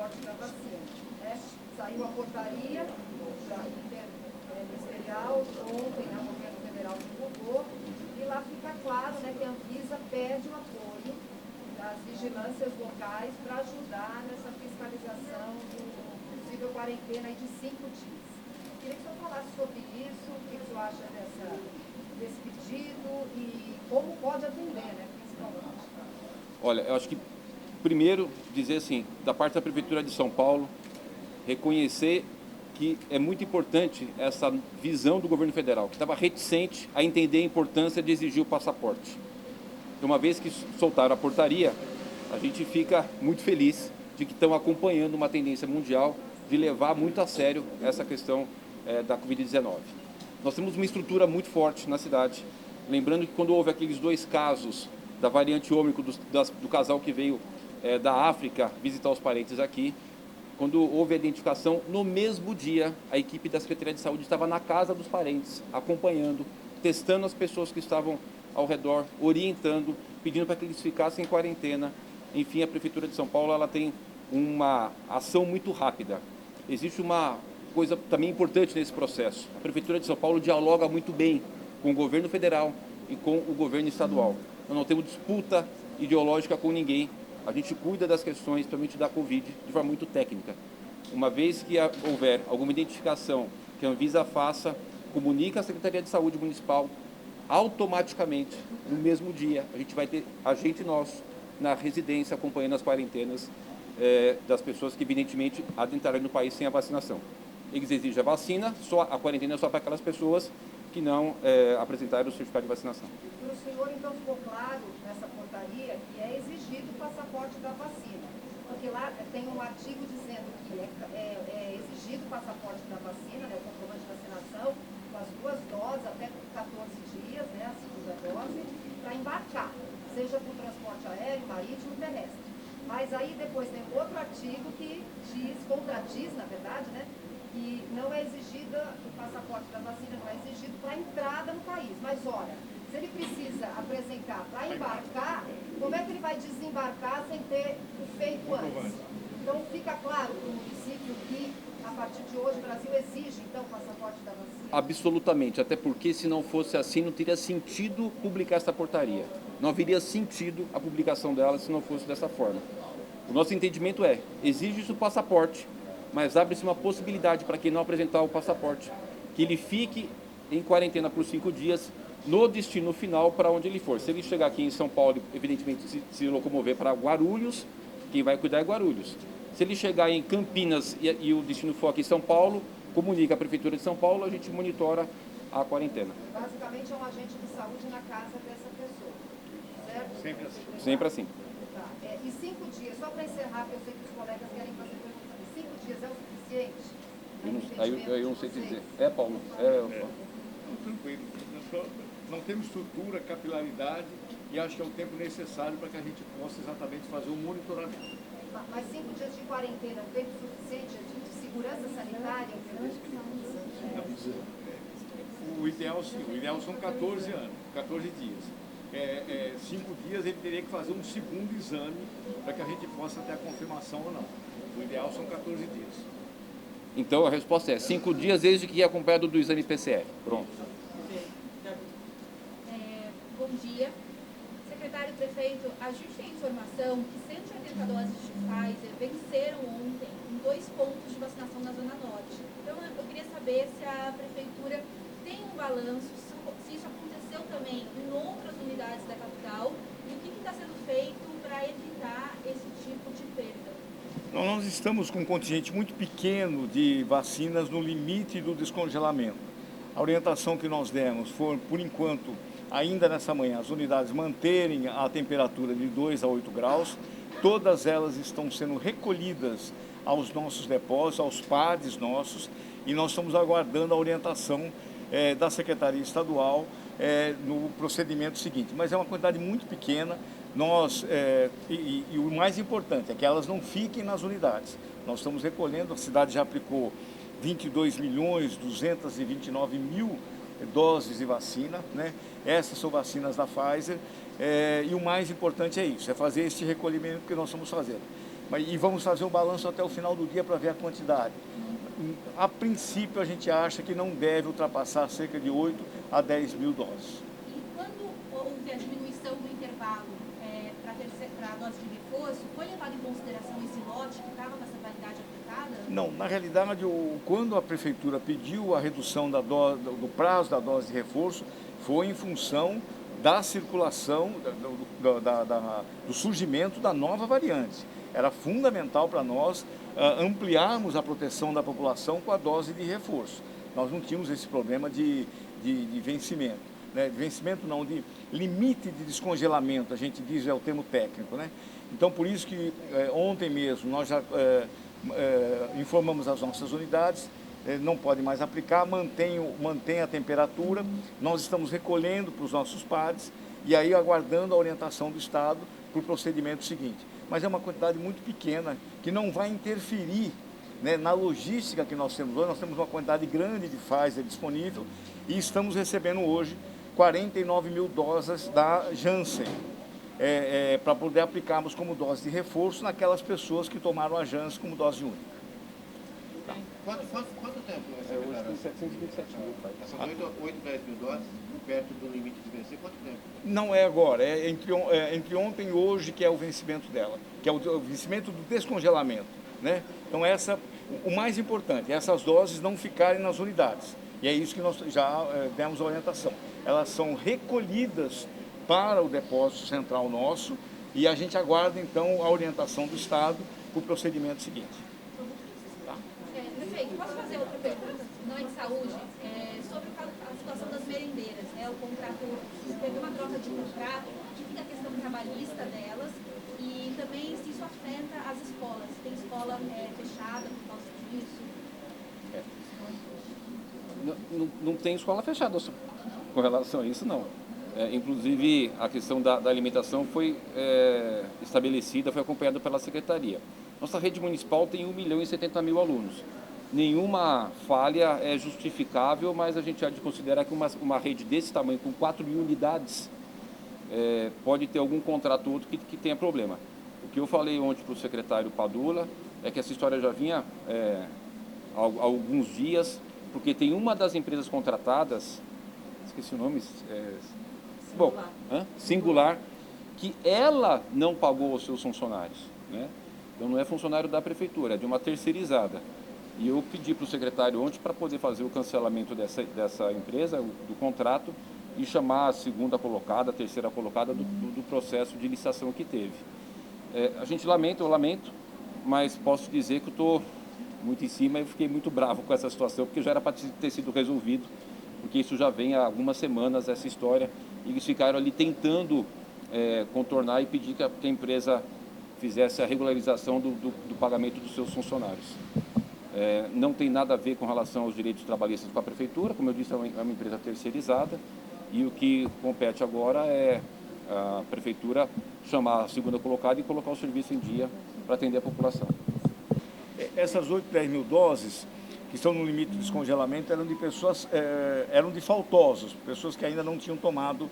passaporte da vacina. Né? Saiu a portaria ministerial ontem, o governo federal divulgou, e lá fica claro, né, que a Anvisa pede o apoio das vigilâncias locais para ajudar nessa fiscalização do possível quarentena aí de 5 dias. Queria que o senhor falasse sobre isso, o que o senhor acha desse pedido e como pode atender, né, principalmente. Olha, eu acho que, primeiro, dizer assim, da parte da Prefeitura de São Paulo, reconhecer que é muito importante essa visão do governo federal, que estava reticente a entender a importância de exigir o passaporte. Então, uma vez que soltaram a portaria, a gente fica muito feliz de que estão acompanhando uma tendência mundial de levar muito a sério essa questão da Covid-19. Nós temos uma estrutura muito forte na cidade. Lembrando que quando houve aqueles 2 casos da variante Ômicron do casal que veio da África visitar os parentes aqui, quando houve a identificação, no mesmo dia, a equipe da Secretaria de Saúde estava na casa dos parentes, acompanhando, testando as pessoas que estavam ao redor, orientando, pedindo para que eles ficassem em quarentena. Enfim, a Prefeitura de São Paulo ela tem uma ação muito rápida. Existe uma coisa também importante nesse processo. A Prefeitura de São Paulo dialoga muito bem com o governo federal e com o governo estadual. Nós não temos disputa ideológica com ninguém. A gente cuida das questões, principalmente da Covid, de forma muito técnica. Uma vez que houver alguma identificação que a Anvisa faça, comunica à Secretaria de Saúde Municipal, automaticamente, no mesmo dia, a gente vai ter agente nosso na residência acompanhando as quarentenas das pessoas que, evidentemente, adentrarem no país sem a vacinação. Eles exigem a vacina, a quarentena é só para aquelas pessoas que não apresentaram o certificado de vacinação. Para o senhor, então, ficou claro nessa portaria que é exigido o passaporte da vacina, porque lá tem um artigo dizendo que é exigido o passaporte da vacina, né, o comprovante de vacinação, com as 2 doses até 14 dias, né, a segunda dose, para embarcar, seja por transporte aéreo, marítimo, terrestre. Mas aí depois tem outro artigo que contradiz, na verdade, né, que não é exigida o passaporte da vacina, não é exigido para entrada no país. Mas, olha, se ele precisa apresentar para embarcar, como é que ele vai desembarcar sem ter feito antes? Então, fica claro para o município que, a partir de hoje, o Brasil exige, então, o passaporte da vacina? Absolutamente, até porque, se não fosse assim, não teria sentido publicar essa portaria. Não haveria sentido a publicação dela se não fosse dessa forma. O nosso entendimento exige-se o passaporte, mas abre-se uma possibilidade para quem não apresentar o passaporte, que ele fique em quarentena por 5 dias no destino final para onde ele for. Se ele chegar aqui em São Paulo, evidentemente se locomover para Guarulhos, quem vai cuidar é Guarulhos. Se ele chegar em Campinas e o destino for aqui em São Paulo, comunica a Prefeitura de São Paulo, a gente monitora a quarentena. Basicamente é um agente de saúde na casa dessa pessoa, certo? Sempre assim. Sempre assim. Tá. E 5 dias, só para encerrar, porque eu sei que os colegas querem fazer perguntas, 5 dias é o suficiente? Aí eu não sei te dizer. Paulo? Tranquilo. Não temos estrutura, capilaridade e acho que é o tempo necessário para que a gente possa exatamente fazer um monitoramento. Mas 5 dias de quarentena é um tempo suficiente de segurança sanitária? O ideal são 14 dias. 5 dias ele teria que fazer um segundo exame para que a gente possa ter a confirmação ou não. O ideal são 14 dias. Então a resposta é 5 dias desde que é acompanhado do exame PCR. Pronto. Bom dia. Secretário Prefeito, ajuste a informação que 180 doses de Pfizer venceram ontem em 2 pontos de vacinação na Zona Norte. Então eu queria saber se a Prefeitura tem um balanço, se isso aconteceu também em outras unidades da capital e o que está sendo feito para evitar esse tipo de perda. Nós estamos com um contingente muito pequeno de vacinas no limite do descongelamento. A orientação que nós demos foi, por enquanto, ainda nessa manhã, as unidades manterem a temperatura de 2 a 8 graus. Todas elas estão sendo recolhidas aos nossos depósitos, aos pares nossos, e nós estamos aguardando a orientação da Secretaria Estadual no procedimento seguinte. Mas é uma quantidade muito pequena. E o mais importante é que elas não fiquem nas unidades. Nós estamos recolhendo, a cidade já aplicou 22.229.000 doses de vacina, né? Essas são vacinas da Pfizer e o mais importante é isso, é fazer este recolhimento que nós estamos fazendo. E vamos fazer o balanço até o final do dia para ver a quantidade. A princípio, a gente acha que não deve ultrapassar cerca de 8 a 10 mil doses. E quando houve a diminuição do intervalo para a dose de reforço, foi levado em consideração esse lote que estava com essa validade afetada? Não, na realidade, quando a prefeitura pediu a redução do prazo da dose de reforço, foi em função da circulação, do surgimento da nova variante. Era fundamental para nós ampliarmos a proteção da população com a dose de reforço. Nós não tínhamos esse problema de vencimento. Né? De vencimento não, de limite de descongelamento, a gente diz, é o termo técnico. Né? Então, por isso que ontem mesmo nós já informamos as nossas unidades, não pode mais aplicar, mantém a temperatura, nós estamos recolhendo para os nossos pares e aí aguardando a orientação do Estado para o procedimento seguinte. Mas é uma quantidade muito pequena, que não vai interferir, né, na logística que nós temos hoje. Nós temos uma quantidade grande de Pfizer disponível e estamos recebendo hoje 49 mil doses da Janssen, para poder aplicarmos como dose de reforço naquelas pessoas que tomaram a Janssen como dose única. Tá. Quanto tempo, Hoje tem 727 mil. essas 8, 10 mil doses, perto do limite de vencer, quanto tempo? Não é agora, é entre ontem e hoje que é o vencimento dela, que é o vencimento do descongelamento, né? Então o mais importante, essas doses não ficarem nas unidades. E é isso que nós já demos a orientação. Elas são recolhidas para o depósito central nosso e a gente aguarda então a orientação do Estado para o procedimento seguinte. Tá? Prefeito, posso fazer outra pergunta? Não é de saúde, sobre a situação das merendeiras, né? O contrato, teve uma troca de contrato, que fica a questão trabalhista delas e também se isso afeta as escolas. Tem escola fechada por causa disso? Não tem escola fechada com relação a isso, não. Inclusive, a questão da alimentação foi estabelecida, foi acompanhada pela Secretaria. Nossa rede municipal tem 1.070.000 alunos. Nenhuma falha é justificável, mas a gente há de considerar que uma rede desse tamanho, com 4.000 unidades, pode ter algum contrato ou outro que tenha problema. O que eu falei ontem para o secretário Padula é que essa história já vinha há alguns dias, porque tem uma das empresas contratadas, esqueci o nome, Singular, que ela não pagou aos seus funcionários, né? Então não é funcionário da prefeitura, é de uma terceirizada. E eu pedi para o secretário ontem para poder fazer o cancelamento dessa empresa, do contrato, e chamar a segunda colocada, a terceira colocada do processo de licitação que teve. A gente lamenta, eu lamento, mas posso dizer que eu estou muito em cima e fiquei muito bravo com essa situação, porque já era para ter sido resolvido, porque isso já vem há algumas semanas, essa história, e eles ficaram ali tentando contornar e pedir que a empresa fizesse a regularização do pagamento dos seus funcionários. Não tem nada a ver com relação aos direitos trabalhistas com a prefeitura, como eu disse, é uma empresa terceirizada, e o que compete agora é a prefeitura chamar a segunda colocada e colocar o serviço em dia para atender a população. Essas 8, 10 mil doses que estão no limite de descongelamento eram de pessoas, eram de faltosos, pessoas que ainda não tinham tomado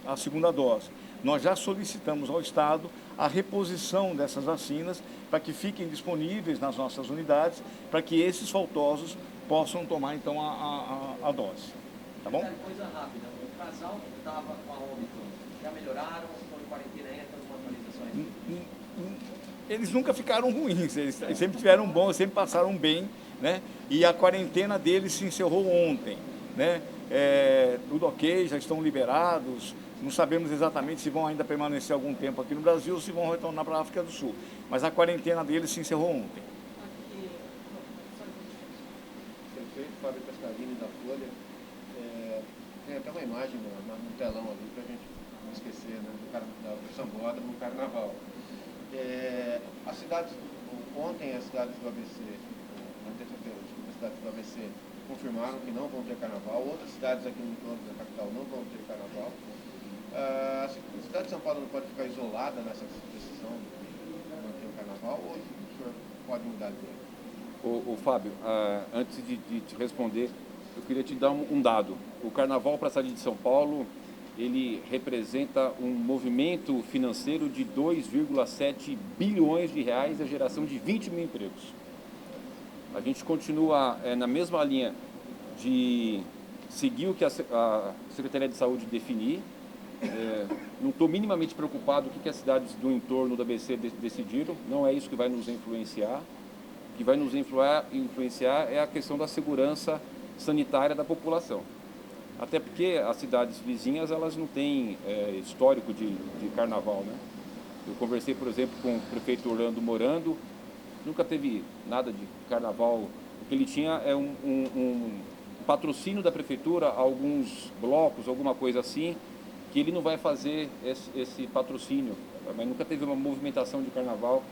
a segunda dose. Nós já solicitamos ao Estado a reposição dessas vacinas para que fiquem disponíveis nas nossas unidades, para que esses faltosos possam tomar então a dose. Tá bom? Coisa rápida, o casal que estava com a Omicron, já melhoraram, estão em quarentena, entram com atualizações? Eles nunca ficaram ruins, eles sempre tiveram bons, sempre passaram bem, né? E a quarentena deles se encerrou ontem, né? Tudo ok, já estão liberados, não sabemos exatamente se vão ainda permanecer algum tempo aqui no Brasil ou se vão retornar para a África do Sul, mas a quarentena deles se encerrou ontem. Prefeito Fábio Pescarini, da Folha, tem até uma imagem no telão ali para a gente não esquecer, né, do Samboada no Carnaval. As cidades, ontem as cidades do ABC, na terça-feira, as cidades do ABC confirmaram que não vão ter carnaval, outras cidades aqui no entorno da capital não vão ter carnaval. A cidade de São Paulo não pode ficar isolada nessa decisão de manter o carnaval, ou o senhor pode mudar de ideia? Ô Fábio, antes de te responder, eu queria te dar um dado. O carnaval para a cidade de São Paulo ele representa um movimento financeiro de 2,7 bilhões de reais e a geração de 20 mil empregos. A gente continua na mesma linha de seguir o que a Secretaria de Saúde definir. Não estou minimamente preocupado com o que as cidades do entorno da ABC decidiram, não é isso que vai nos influenciar. O que vai nos influenciar é a questão da segurança sanitária da população. Até porque as cidades vizinhas, elas não têm histórico de carnaval, né? Eu conversei, por exemplo, com o prefeito Orlando Morando, nunca teve nada de carnaval. O que ele tinha é um patrocínio da prefeitura, alguns blocos, alguma coisa assim, que ele não vai fazer esse patrocínio, mas nunca teve uma movimentação de carnaval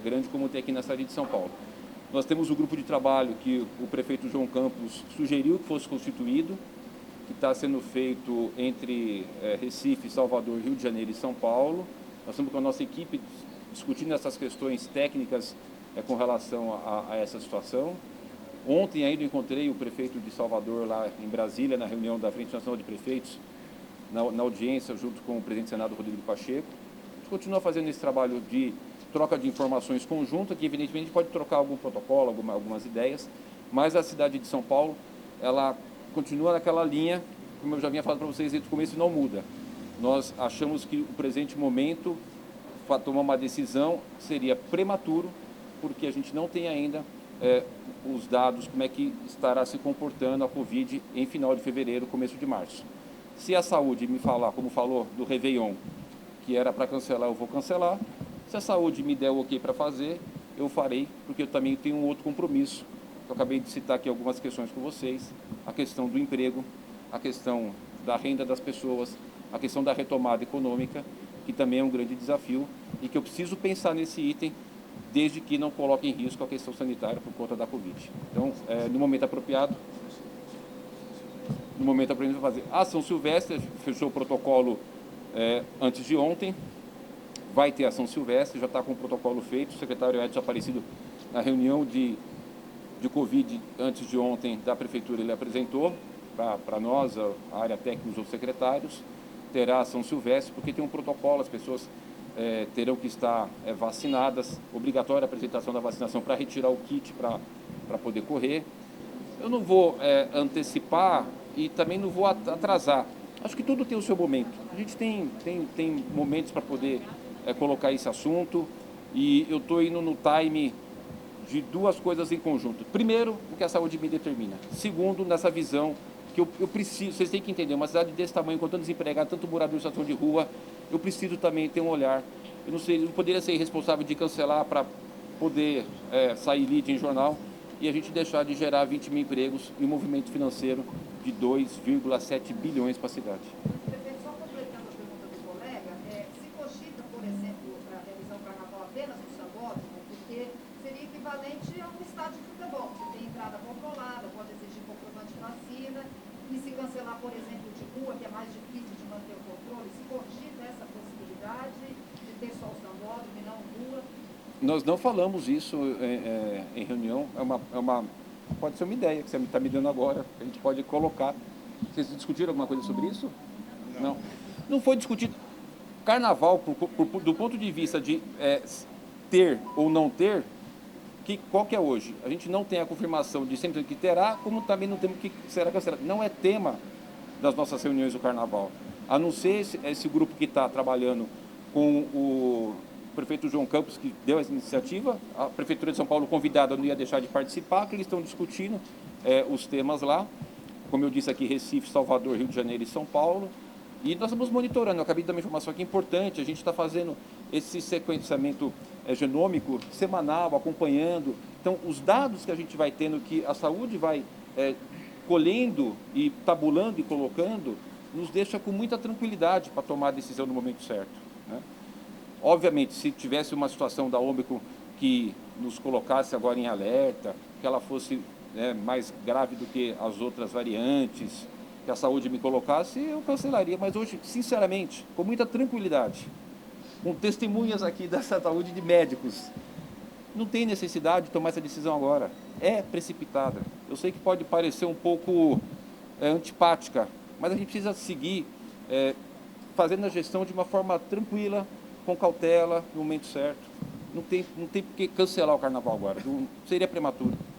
grande como tem aqui na cidade de São Paulo. Nós temos o grupo de trabalho que o prefeito João Campos sugeriu que fosse constituído, que está sendo feito entre Recife, Salvador, Rio de Janeiro e São Paulo. Nós estamos com a nossa equipe discutindo essas questões técnicas com relação a essa situação. Ontem ainda encontrei o prefeito de Salvador lá em Brasília, na reunião da Frente Nacional de Prefeitos, na audiência junto com o presidente do Senado, Rodrigo Pacheco. A gente continua fazendo esse trabalho de troca de informações conjunta, que evidentemente a gente pode trocar algum protocolo, algumas ideias, mas a cidade de São Paulo, ela continua naquela linha, como eu já vinha falando para vocês desde o começo, não muda. Nós achamos que o presente momento, para tomar uma decisão, seria prematuro, porque a gente não tem ainda os dados, como é que estará se comportando a Covid em final de fevereiro, começo de março. Se a saúde me falar, como falou do Réveillon, que era para cancelar, eu vou cancelar. Se a saúde me der o ok para fazer, eu farei, porque eu também tenho um outro compromisso. Eu acabei de citar aqui algumas questões com vocês, a questão do emprego, a questão da renda das pessoas, a questão da retomada econômica, que também é um grande desafio e que eu preciso pensar nesse item, desde que não coloque em risco a questão sanitária por conta da Covid. Então, no momento apropriado, fazer. A São Silvestre fechou o protocolo antes de ontem, vai ter a São Silvestre, já está com o protocolo feito, o secretário Edson Aparecido, na reunião de Covid antes de ontem da Prefeitura, ele apresentou para nós, a área técnica, os outros secretários, terá a São Silvestre, porque tem um protocolo, as pessoas terão que estar vacinadas, obrigatória a apresentação da vacinação para retirar o kit para poder correr. Eu não vou antecipar e também não vou atrasar. Acho que tudo tem o seu momento. A gente tem momentos para poder colocar esse assunto e eu estou indo no time de duas coisas em conjunto. Primeiro, o que a saúde me determina. Segundo, nessa visão que eu preciso, vocês têm que entender, uma cidade desse tamanho, com tanto desempregado, tanto morador em situação de rua, eu preciso também ter um olhar. Eu não poderia ser irresponsável de cancelar para poder sair lead em jornal e a gente deixar de gerar 20 mil empregos e um movimento financeiro de 2,7 bilhões para a cidade. Prefeito, só completando a pergunta do colega, se cogita, por exemplo, para realizar o carnaval apenas no Sambódromo, porque seria equivalente a um estádio de futebol. Você tem entrada controlada, pode exigir comprovante de vacina, e se cancelar, por exemplo, de rua, que é mais difícil de manter o controle, se cogita essa possibilidade de ter só o Sambódromo e não rua? Nós não falamos isso em reunião, pode ser uma ideia que você está me dando agora, a gente pode colocar. Vocês discutiram alguma coisa sobre isso? Não. Não foi discutido. Carnaval, do ponto de vista de ter ou não ter, qual que é hoje? A gente não tem a confirmação de sempre que terá, como também não temos que será cancelado. Não é tema das nossas reuniões do Carnaval. A não ser esse grupo que está trabalhando com o prefeito João Campos, que deu essa iniciativa, a Prefeitura de São Paulo convidada não ia deixar de participar, que eles estão discutindo os temas lá. Como eu disse aqui, Recife, Salvador, Rio de Janeiro e São Paulo. E nós estamos monitorando, eu acabei de dar uma informação aqui importante, a gente está fazendo esse sequenciamento genômico semanal, acompanhando. Então, os dados que a gente vai tendo, que a saúde vai colhendo e tabulando e colocando, nos deixa com muita tranquilidade para tomar a decisão no momento certo, né? Obviamente, se tivesse uma situação da Ômicron que nos colocasse agora em alerta, que ela fosse mais grave do que as outras variantes, que a saúde me colocasse, eu cancelaria. Mas hoje, sinceramente, com muita tranquilidade, com testemunhas aqui da saúde de médicos, não tem necessidade de tomar essa decisão agora. É precipitada. Eu sei que pode parecer um pouco antipática, mas a gente precisa seguir fazendo a gestão de uma forma tranquila, com cautela, no momento certo. Não tem por que cancelar o carnaval agora, seria prematuro.